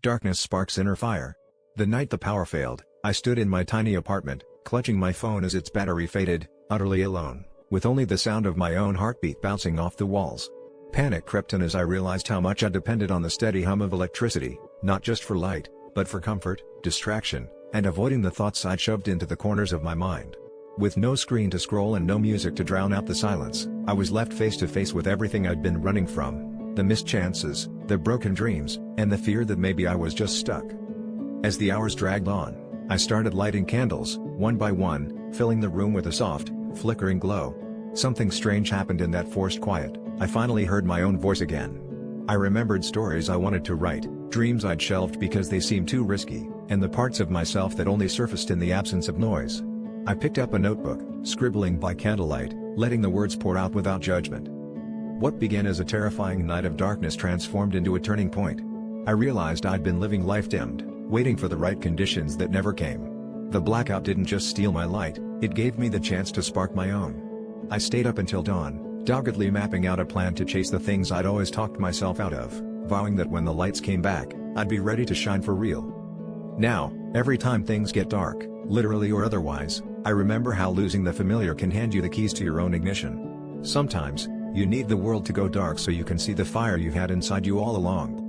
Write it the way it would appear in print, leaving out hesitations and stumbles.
Darkness sparks inner fire. The night the power failed, I stood in my tiny apartment, clutching my phone as its battery faded, utterly alone, with only the sound of my own heartbeat bouncing off the walls. Panic crept in as I realized how much I depended on the steady hum of electricity, not just for light, but for comfort, distraction, and avoiding the thoughts I'd shoved into the corners of my mind. With no screen to scroll and no music to drown out the silence, I was left face to face with everything I'd been running from. The missed chances, the broken dreams, and the fear that maybe I was just stuck. As the hours dragged on, I started lighting candles, one by one, filling the room with a soft, flickering glow. Something strange happened in that forced quiet. I finally heard my own voice again. I remembered stories I wanted to write, dreams I'd shelved because they seemed too risky, and the parts of myself that only surfaced in the absence of noise. I picked up a notebook, scribbling by candlelight, letting the words pour out without judgment. What began as a terrifying night of darkness transformed into a turning point. I realized I'd been living life dimmed, waiting for the right conditions that never came. The blackout didn't just steal my light, it gave me the chance to spark my own. I stayed up until dawn, doggedly mapping out a plan to chase the things I'd always talked myself out of, vowing that when the lights came back, I'd be ready to shine for real. Now, every time things get dark, literally or otherwise, I remember how losing the familiar can hand you the keys to your own ignition. Sometimes, you need the world to go dark so you can see the fire you've had inside you all along.